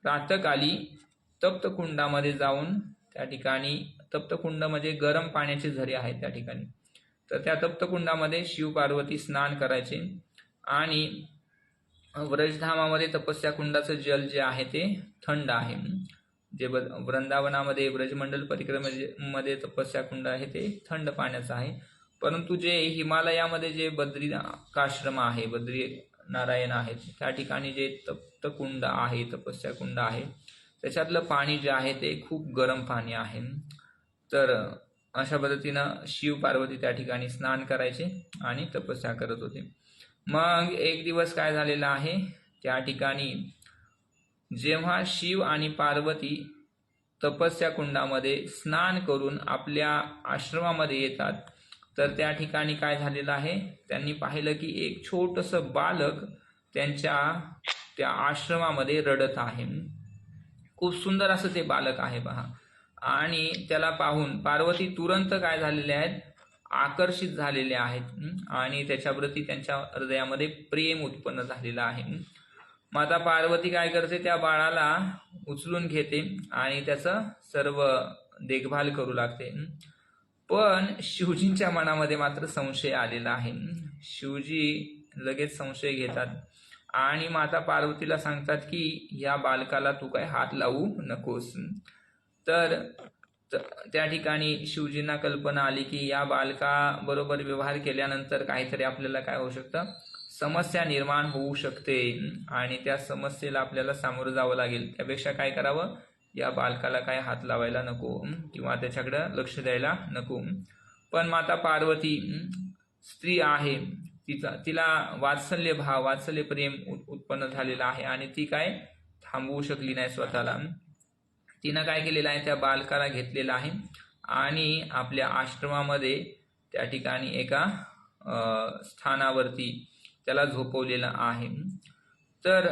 प्रातःकाली तप्तकुंडामध्ये जाऊन त्या ठिकाणी, तप्तकुंड म्हणजे गरम पाण्याचे झरे आहेत त्या ठिकाणी, तर त्या तप्तकुंडामध्ये शिव पार्वती स्नान करायचे. आणि व्रजधामामध्ये तपस्या कुंडाचं जल जे आहे ते थंड आहे. जे वृंदावनामध्ये ब्रजमंडल परिक्रमेमध्ये तपस्या कुंड आहे ते थंड पाण्याचं आहे. परंतु जे हिमालयामध्ये जे बद्रिकाश्रम आहे, बद्री नारायण आहेत, त्या ठिकाणी जे तप्तकुंड आहे, तपस्या कुंड आहे, त्याच्यातलं पाणी जे आहे ते खूप गरम पाणी आहे. तर अशा पद्धतीनं शिव पार्वती त्या ठिकाणी स्नान करायचे आणि तपस्या करत होते. मग एक दिवस काय झालेलं आहे, त्या ठिकाणी जेव्हा शिव आणि पार्वती तपस्या कुंडामध्ये स्नान करून आपल्या आश्रमामध्ये येतात, तर त्या ठिकाणी काय झालेलं आहे, त्यांनी पाहिलं की एक छोटंसं बालक त्यांच्या त्या आश्रमामध्ये रडत आहे. खूप सुंदर असं ते बालक आहे पहा. आणि त्याला पाहून पार्वती तुरंत काय झालेले आहेत, आकर्षित झालेले आहेत आणि त्याच्याप्रती त्यांच्या हृदयामध्ये प्रेम उत्पन्न झालेलं आहे. माता पार्वती काय करते, त्या बाळाला उचलून घेते आणि त्याचं सर्व देखभाल करू लागते. पण शिवजींच्या मनामध्ये मात्र संशय आलेला आहे. शिवजी लगेच संशय घेतात आणि माता पार्वतीला सांगतात की या बालकाला तू काय हात लावू नकोस. तर त्या ठिकाणी शिवजींना कल्पना आली की या बालकाबरोबर व्यवहार केल्यानंतर काहीतरी आपल्याला काय होऊ शकतं, समस्या निर्माण होऊ शकते आणि त्या समस्येला आपल्याला सामोरं जावं लागेल. त्यापेक्षा काय करावं, या बालकाला काय हात लावायला नको किंवा त्याच्याकडं लक्ष द्यायला नको. पण माता पार्वती स्त्री आहे, तिला वात्सल्य भाव, वात्सल्य प्रेम उत्पन्न झालेलं आहे आणि ती काय थांबवू शकली नाही स्वतःला. तिनं काय केलेलं आहे, त्या बालकाला घेतलेलं आहे आणि आपल्या आश्रमामध्ये त्या ठिकाणी एका स्थानावरती त्याला झोपवलेलं आहे. तर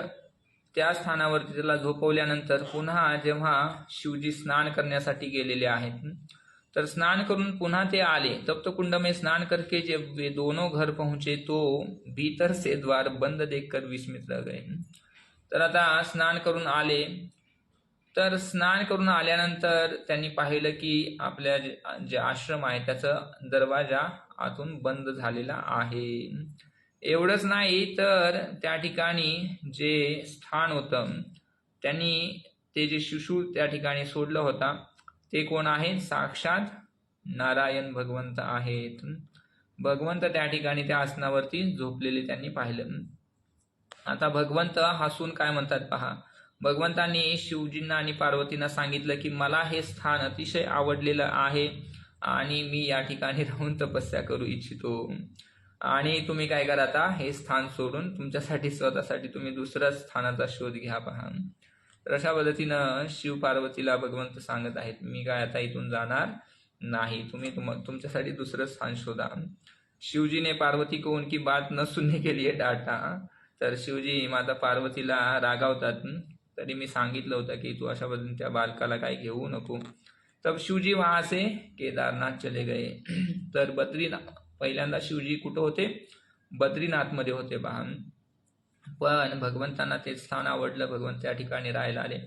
त्या स्थानावरती त्याला झोपवल्यानंतर पुन्हा जेव्हा शिवजी स्नान करण्यासाठी गेलेले आहेत, तर स्नान करून पुन्हा ते आले. तप्तकुंड में स्नान करके जब वे दोनों घर पहुंचे तो भीतर से द्वार बंद देखकर विस्मित रह गए. तर आता स्नान करून आले. तर स्नान करून आल्यानंतर त्यांनी पाहिलं की आपल्या जे आश्रम आहे त्याचा दरवाजा आतून बंद झालेला आहे. एवढंच नाही तर त्या ठिकाणी जे स्थान होतं त्यांनी ते जे शिशू त्या ठिकाणी सोडलं होता ते कोण आहे? साक्षात नारायण भगवंत आहेत. भगवंत त्या ठिकाणी त्या आसनावरती झोपलेले त्यांनी पाहिलं. आता भगवंत हसून काय म्हणतात पहा. भगवंतांनी शिवजींना आणि पार्वतींना सांगितलं की मला हे स्थान अतिशय आवडलेलं आहे आणि मी या ठिकाणी राहून तपस्या करू इच्छितो. आणि तुम्ही काय करा, आता हे स्थान सोडून तुमच्यासाठी स्वतःसाठी तुम्ही दुसऱ्या स्थानाचा शोध घ्या पहा. तर अशा पद्धतीनं शिव पार्वतीला भगवंत सांगत आहेत, मी काय आता इथून जाणार नाही, तुम्ही तुमच्यासाठी दुसरं स्थान शोधा. शिवजी ने पार्वती को उनकी बात न सुनने के लिए डांटा. तर शिवजी माता पार्वतीला रागावतात. तरी मी सांगितलं होतं की तू अशा पद्धतीने त्या बालकाला काय घेऊ नको. तब शिवजी वहां से केदारनाथ चले गए. तर पहिल्यांदा शिवजी कुठं होते? बद्रीनाथ मध्ये होते पहा. पण भगवंतांना ते स्थान आवडलं. भगवंत त्या ठिकाणी राहायला आले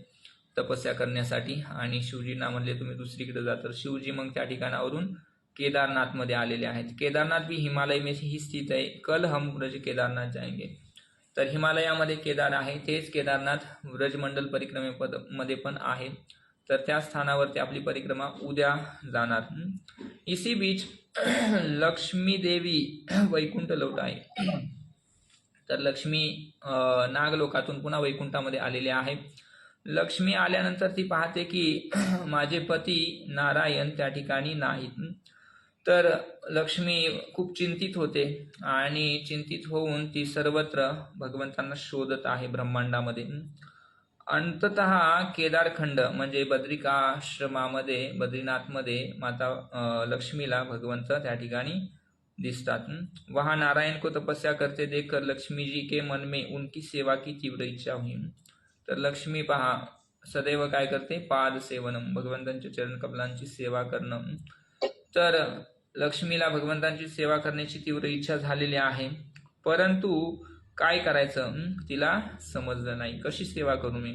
तपस्या करण्यासाठी आणि शिवजींना म्हणले तुम्ही दुसरीकडे जा. तर शिवजी मग त्या ठिकाणावरून केदारनाथ मध्ये आलेले आहेत. केदारनाथ भी हिमालय में ही स्थित आहे. कल हम ब्रज केदारनाथ जाएंगे. तर हिमालयामध्ये केदार आहे, तेच केदारनाथ व्रजमंडल परिक्रमेमध्ये पण आहे. तर त्या स्थानावरती आपली परिक्रमा उद्या जाणार. इसी बीच लक्ष्मी देवी वैकुंठ लौट आहे. तर लक्ष्मी नागलोकातून पुन्हा वैकुंठामध्ये आलेले आहे. लक्ष्मी आल्यानंतर ती पाहते की माझे पती नारायण त्या ठिकाणी नाहीत. तर लक्ष्मी खूप चिंतित होते आणि चिंतित होऊन ती सर्वत्र भगवंतांना शोधत आहे ब्रह्मांडामध्ये. अंततः केदारखंड म्हणजे बद्रिकाश्रमामध्ये बद्रीनाथमध्ये माता लक्ष्मीला भगवंत त्या ठिकाणी दिसतात. वहां नारायण को तपस्या करते देखकर लक्ष्मी जी के मन में उनकी सेवा की तीव्र इच्छा हुई. तर लक्ष्मी पहा सदैव काय करते? पाद सेवनम, भगवंतांच्या चरण कमलांची सेवा करणं. तर लक्ष्मीला भगवंतांची सेवा करण्याची तीव्र इच्छा झालेली आहे, परंतु काय करायचं तिला समजलं नाही. कशी सेवा करू मी?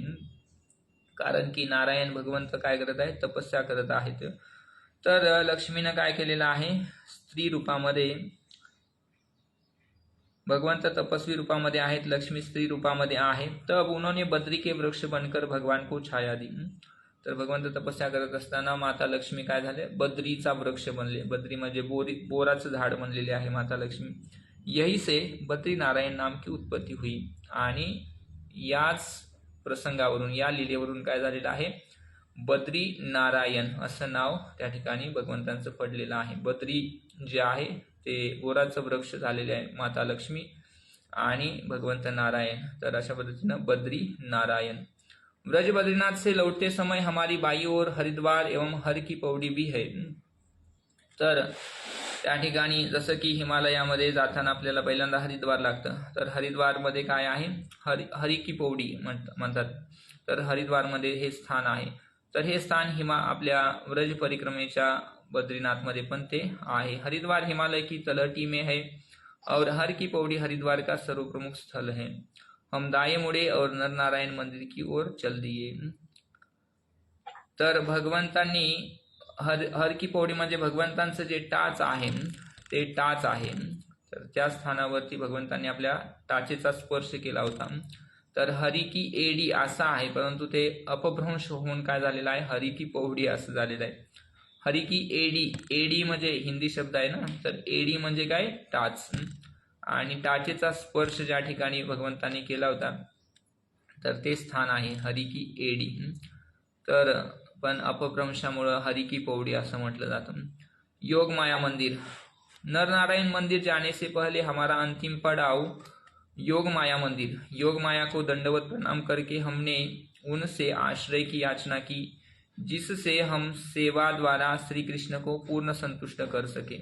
कारण की नारायण भगवंत काय करत आहेत? तपस्या करत आहेत. तर लक्ष्मीनं काय केलेलं आहे? स्त्री रूपामध्ये, भगवंत तपस्वी रूपामध्ये आहेत, लक्ष्मी स्त्री रूपामध्ये आहे. तब उन्होंने बद्री के वृक्ष बनकर भगवान को छाया दी. तर भगवंत तपस्या करत असताना माता लक्ष्मी काय झाले? बद्रीचा वृक्ष बनले. बद्री म्हणजे बोराचं झाड बनलेले आहे माता लक्ष्मी. यही से बद्री नारायण नाम की उत्पत्ती हुई. आणि याच प्रसंगावरून, या लीलेवरून काय झालेलं आहे? बद्री नारायण असं नाव त्या ठिकाणी भगवंतांचं पडलेलं आहे. बद्री जे आहे ते बोराचं वृक्ष झालेले आहे माता लक्ष्मी आणि भगवंत नारायण. तर अशा पद्धतीनं बद्री नारायण. ब्रज बद्रीनाथ से लौटते समय हमारी बाई और हरिद्वार एवं हर की पौड़ी भी है. तर त्या ठिकाणी जसं की हिमालयामध्ये जाताना आपल्याला पहिल्यांदा हरिद्वार लागतं. तर हरिद्वारमध्ये काय आहे? हरी की पौडी म्हणतात. तर हरिद्वारमध्ये हे स्थान आहे. तर हे स्थान आपल्या व्रज परिक्रमेच्या बद्रीनाथमध्ये पण ते आहे. हरिद्वार हिमालय की तलहटी में है और हर की पौड़ी हरिद्वार का सर्वप्रमुख स्थल है. हम दाएं मुड़े और नर नारायण मंदिर की ओर चल दिए. तर भगवंतांनी हर की पौड़ी म्हणजे भगवंतांचं जे टाच आहे ते टाच आहे. तर त्या स्थानावरती भगवंतांनी आपल्या टाचेचा स्पर्श केला होता. तर हरी की एडी असा आहे, परंतु ते अपभ्रंश होऊन काय झालेलं आहे? हरी की पौडी असं झालेलं आहे. हरी की एडी, एडी म्हणजे हिंदी शब्द आहे ना, तर एडी म्हणजे काय? टाच. आणि टाचेचा स्पर्श ज्या ठिकाणी भगवंतांनी केला होता तर ते स्थान आहे हरी की एडी. तर पण अपभ्रंशामुळं हरी की पौड़ी असं म्हटलं जातं. योग माया मंदिर. नर नारायण मंदिर जाने से पहले हमारा अंतिम पड़ाव योग माया मंदिर. योग माया को दंडवत प्रणाम करके हमने उनसे आश्रय की याचना की, जिससे हम सेवा द्वारा श्री कृष्ण को पूर्ण संतुष्ट कर सके.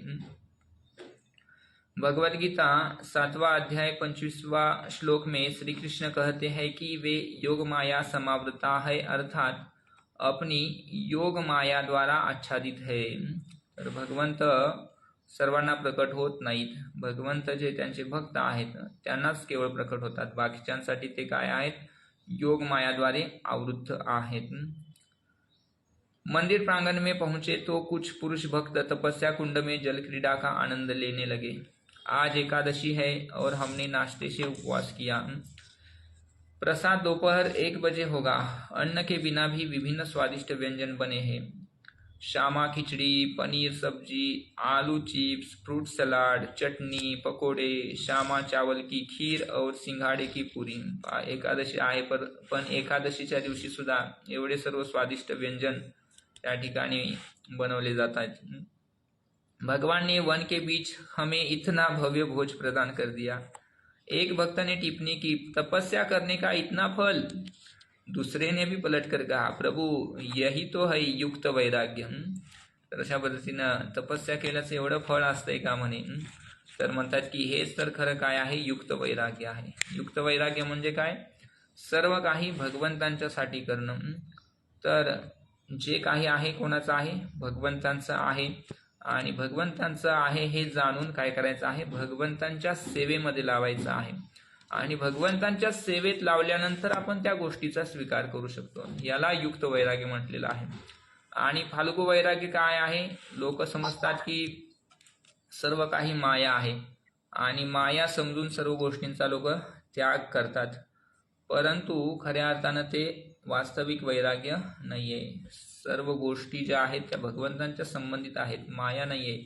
भगवद गीता 7वां अध्याय 25वां श्लोक में श्री कृष्ण कहते हैं कि वे योग माया समावृता है, अर्थात अपनी योग माया द्वारा आच्छादित है. तर भगवंत सर्वांना प्रकट होत नाहीत. भगवंत जे त्यांचे भक्त आहेत त्यांनाच केवळ प्रकट होतात. बाकीच्यांसाठी ते काय आहेत? योग माया द्वारे आवृत्त आहेत। मंदिर प्रांगण में पहुंचे तो कुछ पुरुष भक्त तपस्या कुंड में जल क्रीड़ा का आनंद लेने लगे। आज एकादशी है और हमने नाश्ते से उपवास किया। प्रसाद दोपहर 1 बजे होगा। अन्न के बिना भी विभिन्न स्वादिष्ट व्यंजन बने हैं। शामा खिचड़ी, पनीर सब्जी, आलू चिप्स, फ्रूट सलाड, चटनी, पकोडे, शामा चावल की खीर और सिंघाडे की पुरी। एकादशी आहे पण एकादशीच्या दिवशी सुद्धा एवढे सर्व स्वादिष्ट व्यंजन त्या ठिकाणी बनवले जातात। भगवान ने वन के बीच हमें इतना भव्य भोज प्रदान कर दिया। एक भक्त ने टिप्पणी की, तपस्या करने का इतना फल। दुसरे ने भी पलट कर कहा, प्रभु यही तो है युक्त वैराग्य। तर अशा पद्धतीनं तपस्या केल्याचं एवढं फळ असतंय का म्हणे। तर म्हणतात की हेच तर खरं काय आहे, युक्त वैराग्य आहे। युक्त वैराग्य म्हणजे काय, सर्व काही भगवंतांच्यासाठी करणं। तर जे काही आहे कोणाचं आहे, भगवंतांचं आहे आणि भगवंतांचं आहे हे जाणून काय करायचं आहे, भगवंतांच्या सेवेमध्ये लावायचं आहे आणि भगवंतांच्या सेवेत लावल्यानंतर आपण त्या गोष्टीचा स्वीकार करू शकतो। याला युक्त वैराग्य म्हटलेलं आहे। आणि फाल्गु वैराग्य काय आहे, लोक समजतात की सर्व काही माया आहे आणि माया समजून सर्व गोष्टींचा लोक त्याग करतात, परंतु खऱ्या अर्थानं ते वास्तविक वैराग्य नाहीये। सर्व गोष्टी ज्या आहेत त्या भगवंतांच्या संबंधित आहेत, माया नाहीये।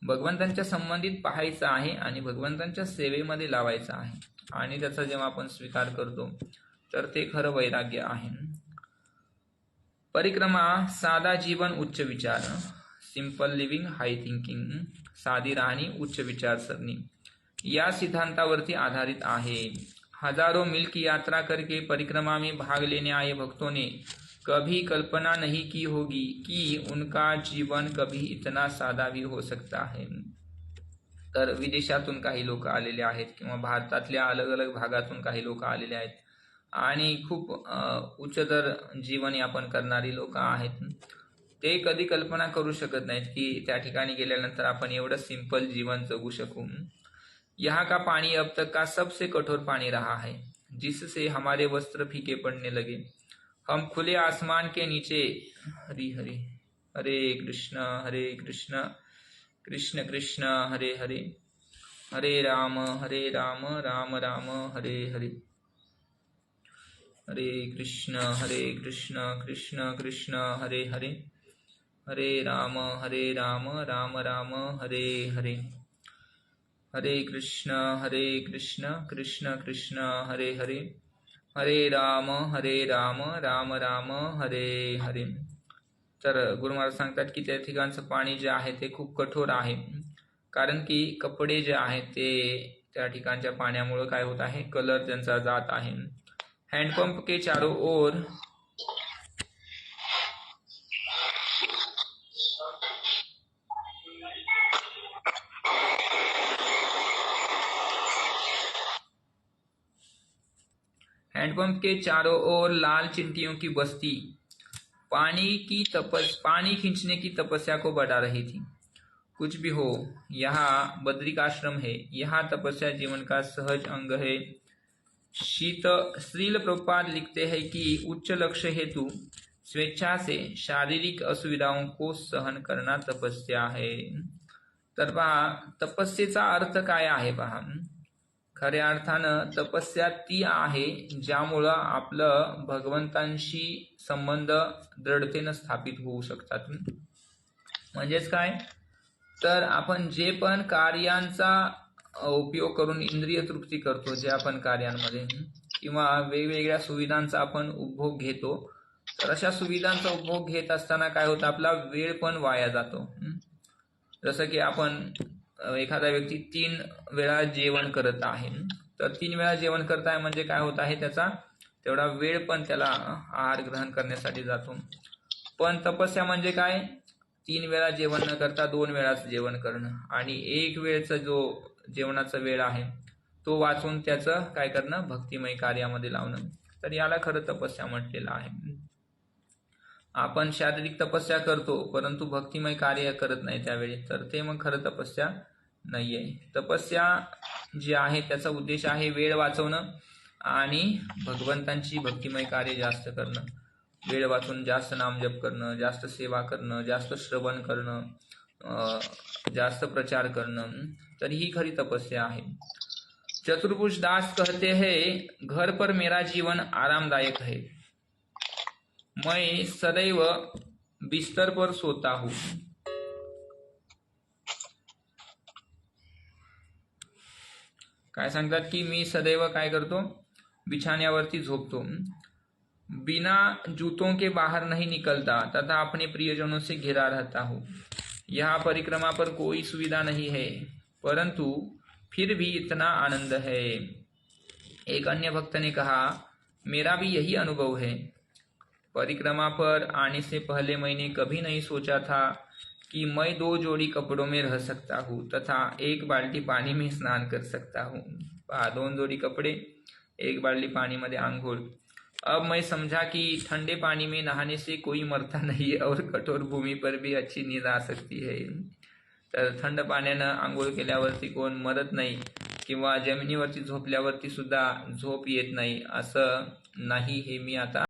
भगवंतांच्या संबंधित पाहायचं आहे आणि भगवंतांच्या सेवेमध्ये लावायचं आहे आणि त्याचा जेव्हा आपण स्वीकार करतो तर ते खरं वैराग्य आहे। परिक्रमा, साधा जीवन उच्च विचार, सिंपल लिव्हिंग हाय थिंकिंग, साधी राहणी उच्च विचारसरणी या सिद्धांतावरती आधारित आहे। हजारों मील की यात्रा करके परिक्रमा में भाग लेने आए भक्तों ने कभी कल्पना नहीं की होगी कि उनका जीवन कभी इतना साधा भी हो सकता है। तर विदेशातून काही लोक आलेले आहेत किंवा भारतातल्या अलग अलग भागातून काही लोक आलेले आहेत आणि खूप उच्चतर जीवनयापन करणारी लोक आहेत। ते कधी कल्पना करू शकत नाहीत की त्या ठिकाणी गेल्यानंतर आपण एवढं सिंपल जीवन जगू शकू। यहाँ का पानी अब तक का सबसे कठोर पानी रहा है, जिससे हमारे वस्त्र फीके पड़ने लगे। हम खुले आसमान के नीचे हरि हरि हरे कृष्ण कृष्ण कृष्ण हरे हरे, हरे राम राम राम हरे हरे, हरे कृष्ण कृष्ण कृष्ण हरे हरे, हरे राम राम राम हरे हरे, हरे कृष्ण कृष्ण कृष्ण हरे हरे, हरे राम राम राम हरे हरे। तर गुरु महाराज सांगतात की त्या ठिकाणचं पाणी जे आहे ते खूप कठोर आहे, कारण की कपडे जे आहेत ते त्या ठिकाणच्या पाण्यामुळे काय होत आहे, कलर त्यांचा जात आहे। हैंडपंप के चारों ओर हैंडपंप के चारों ओर लाल चिंटियों की बस्ती पानी खींचने की तपस्या को बढ़ा रही थी। कुछ भी हो, यहाँ बद्रिकाश्रम है, यहाँ तपस्या जीवन का सहज अंग है। श्रील प्रभुपाद लिखते हैं कि उच्च लक्ष्य हेतु स्वेच्छा से शारीरिक असुविधाओं को सहन करना तपस्या है। तर पहा तपस्येचा अर्थ काय आहे पहा, खऱ्या अर्थानं तपस्या ती आहे ज्यामुळं आपलं भगवंतांशी संबंध दृढतेनं स्थापित होऊ शकतात। म्हणजेच काय, तर आपण जे पण कार्यांचा उपयोग करून इंद्रिय तृप्ती करतो, जे आपण कार्यांमध्ये किंवा वेगवेगळ्या सुविधांचा आपण उपभोग घेतो, तर अशा सुविधांचा उपभोग घेत असताना काय होतं, आपला वेळ पण वाया जातो। जसं की आपण एखादा व्यक्ती 3 वेळा जेवण करत आहे, तर 3 वेळा जेवण करत आहे म्हणजे काय होत आहे, त्याचा तेवढा वेळ पण त्याला आहार ग्रहण करण्यासाठी जातो। पण तपस्या म्हणजे काय, 3 वेळा जेवण न करता 2 वेळाच जेवण करणं आणि 1 वेळचा जो जेवणाचा वेळ आहे तो वाचून त्याचं काय करणं, भक्तिमय कार्यामध्ये लावणं। तर याला खरं तपस्या म्हटलेलं आहे। आपण शारीरिक तपस्या करतो परंतु भक्तिमय कार्य करत नाही त्यावेळी, तर ते मग खरं तपस्या नाहीये। तपस्या जी आहे त्याचा उद्देश आहे वेळ वाचवणं आणि भगवंतांची भक्तिमय कार्य जास्त करणं, वेळ वाचून जास्त नामजप करणं, जास्त सेवा करणं, जास्त श्रवण करणं, जास्त प्रचार करणं, तर ही खरी तपस्या आहे. चतुर्भुज दास कहते हैं, घर पर मेरा जीवन आरामदायक है, मैं सदैव बिस्तर पर सोता हूँ. काय सांगतात की मी सदैव काय करतो, बिछाण्यावरती झोपतो, बिना जूतों के बाहर नहीं निकलता तथा अपने प्रियजनों से घिरा रहता हूँ. यहाँ परिक्रमा पर कोई सुविधा नहीं है, परंतु फिर भी इतना आनंद है. एक अन्य भक्त ने कहा, मेरा भी यही अनुभव है. परिक्रमा पर आने से पहले मैंने कभी नहीं सोचा था कि मैं 2 जोड़ी कपड़ों में रह सकता हूँ तथा 1 बाल्टी पानी में स्नान कर सकता हूँ. 2 जोड़ी कपड़े, 1 बाल्टी पानी मध्ये आंघोळ. अब मैं समझा कि ठंडे पानी में नहाने से कोई मरता नहीं और कठोर भूमि पर भी अच्छी नींद आ सकती है. तर थंड पाण्यानं आंघोळ केल्यावरती कोण मरत नाही किंवा जमिनीवरती झोपल्यावरती सुद्धा झोप येत नाही असं नाही, हे मी आता